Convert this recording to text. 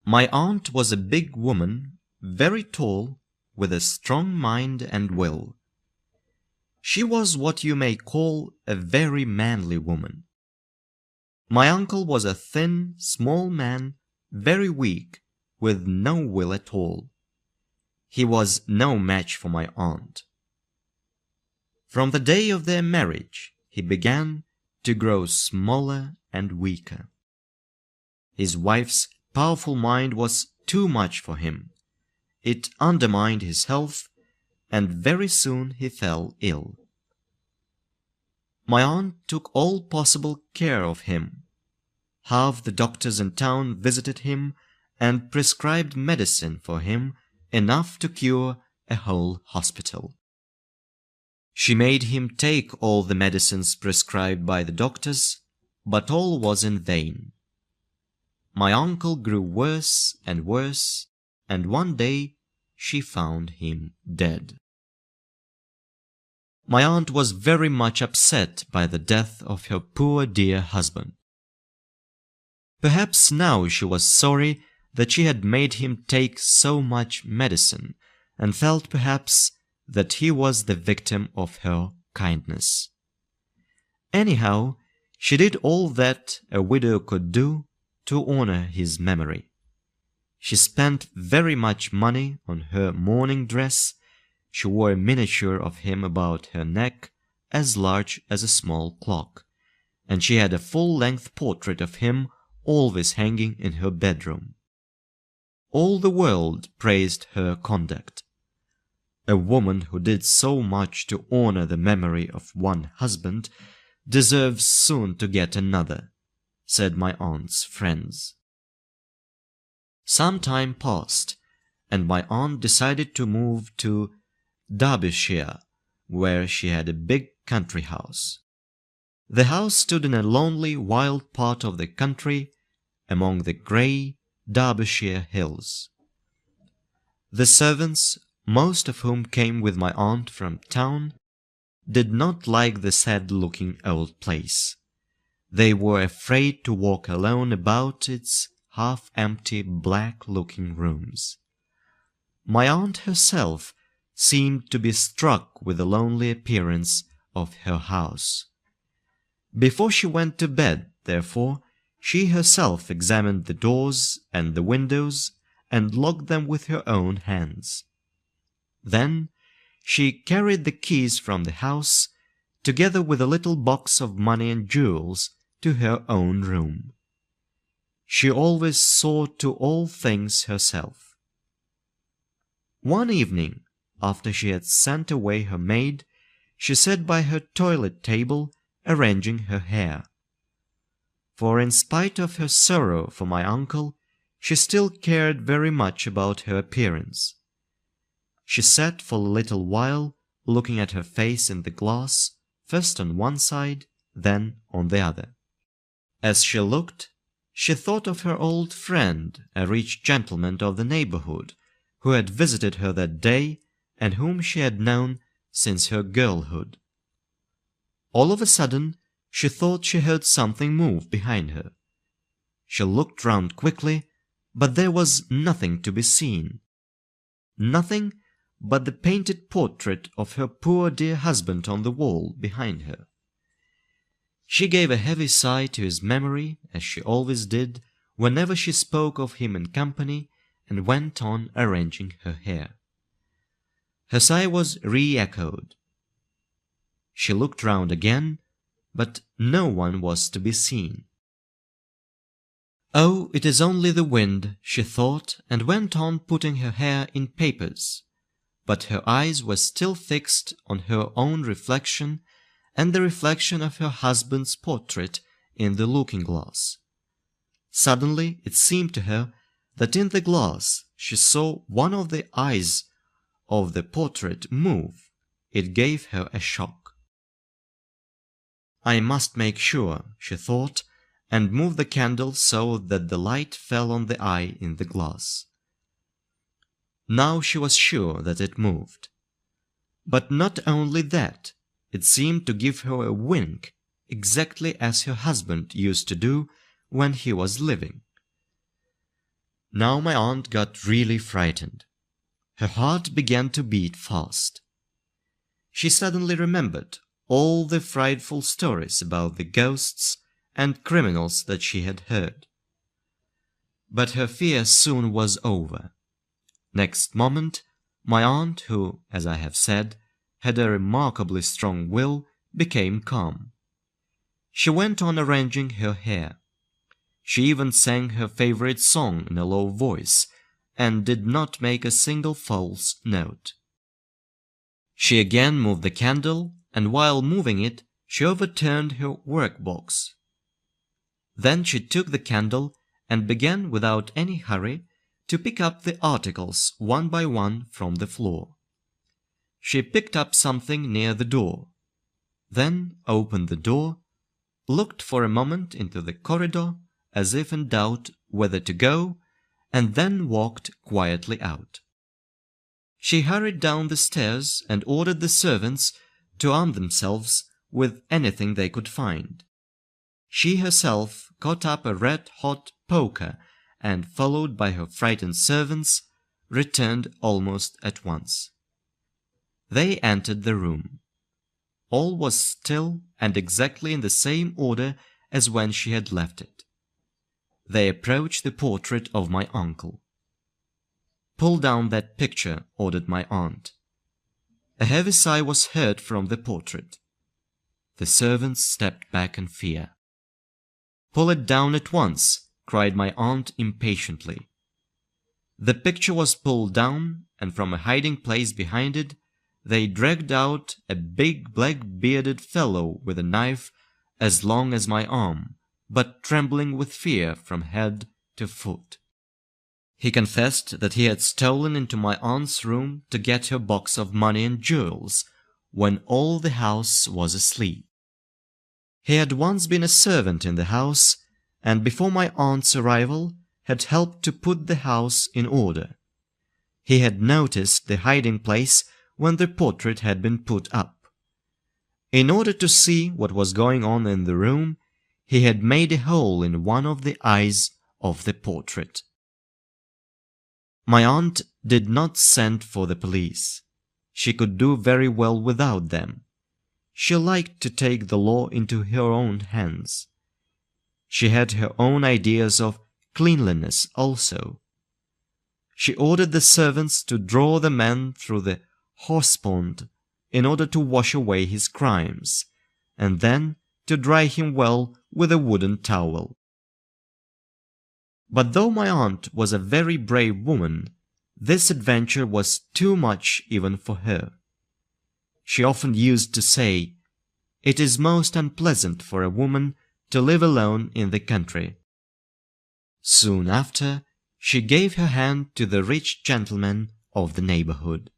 My aunt was a big woman, very tall, with a strong mind and will. She was what you may call a very manly woman. My uncle was a thin, small man, very weak, with no will at all. He was no match for my aunt. From the day of their marriage, he began to grow smaller and weaker. His wife's powerful mind was too much for him. It undermined his health, and very soon he fell ill. My aunt took all possible care of him. Half the doctors in town visited him and prescribed medicine for him, enough to cure a whole hospital. She made him take all the medicines prescribed by the doctors, but all was in vain. My uncle grew worse, and one day she found him dead. My aunt was very much upset by the death of her poor dear husband. Perhaps now she was sorry that she had made him take so much medicine, and felt perhaps that he was the victim of her kindness. Anyhow, she did all that a widow could do to honor his memory. She spent very much money on her mourning dress. She wore a miniature of him about her neck, as large as a small clock, and she had a full-length portrait of him always hanging in her bedroom. All the world praised her conduct. A woman who did so much to honor the memory of one husband deserves soon to get another, said my aunt's friends. Some time passed, and my aunt decided to move to Derbyshire, where she had a big country house. The house stood in a lonely, wild part of the country, among the grey Derbyshire hills. The servants, most of whom came with my aunt from town, did not like the sad-looking old place. They were afraid to walk alone about its half-empty, black-looking rooms. My aunt herself seemed to be struck with the lonely appearance of her house. Before she went to bed, therefore, she herself examined the doors and the windows and locked them with her own hands. Then she carried the keys from the house, together with a little box of money and jewels, to her own room. She always saw to all things herself. One evening, after she had sent away her maid, she sat by her toilet table arranging her hair. For in spite of her sorrow for my uncle, she still cared very much about her appearance. She sat for a little while looking at her face in the glass, first on one side, then on the other. As she looked, she thought of her old friend, a rich gentleman of the neighborhood, who had visited her that day and whom she had known since her girlhood. All of a sudden, she thought she heard something move behind her. She looked round quickly, but there was nothing to be seen. Nothing but the painted portrait of her poor dear husband on the wall behind her. She gave a heavy sigh to his memory, as she always did whenever she spoke of him in company, and went on arranging her hair. Her sigh was re-echoed. She looked round again, but no one was to be seen. "Oh, it is only the wind," she thought, and went on putting her hair in papers. But her eyes were still fixed on her own reflection and the reflection of her husband's portrait in the looking-glass. Suddenly it seemed to her that in the glass she saw one of the eyes of the portrait move. It gave her a shock. "I must make sure," she thought, and moved the candle so that the light fell on the eye in the glass. Now she was sure that it moved. But not only that, it seemed to give her a wink, exactly as her husband used to do when he was living. Now my aunt got really frightened. Her heart began to beat fast. She suddenly remembered all the frightful stories about the ghosts and criminals that she had heard. But her fear soon was over. Next moment, my aunt, who, as I have said, had a remarkably strong will, became calm. She went on arranging her hair. She even sang her favorite song in a low voice and did not make a single false note. She again moved the candle, and while moving it, she overturned her workbox. Then she took the candle and began without any hurry to pick up the articles one by one from the floor. She picked up something near the door, then opened the door, looked for a moment into the corridor as if in doubt whether to go, and then walked quietly out. She hurried down the stairs and ordered the servants to arm themselves with anything they could find. She herself caught up a red-hot poker and, followed by her frightened servants, returned almost at once. They entered the room. All was still and exactly in the same order as when she had left it. They approached the portrait of my uncle. "Pull down that picture," ordered my aunt. A heavy sigh was heard from the portrait. The servants stepped back in fear. "Pull it down at once," cried my aunt impatiently. The picture was pulled down, and from a hiding place behind it, they dragged out a big black-bearded fellow with a knife as long as my arm, but trembling with fear from head to foot. He confessed that he had stolen into my aunt's room to get her box of money and jewels when all the house was asleep. He had once been a servant in the house, and before my aunt's arrival had helped to put the house in order. He had noticed the hiding place when the portrait had been put up. In order to see what was going on in the room, he had made a hole in one of the eyes of the portrait. My aunt did not send for the police. She could do very well without them. She liked to take the law into her own hands. She had her own ideas of cleanliness also. She ordered the servants to draw the man through the horse-pond in order to wash away his crimes, and then to dry him well with a wooden towel. But though my aunt was a very brave woman, this adventure was too much even for her. She often used to say, "It is most unpleasant for a woman to live alone in the country." Soon after, she gave her hand to the rich gentleman of the neighborhood.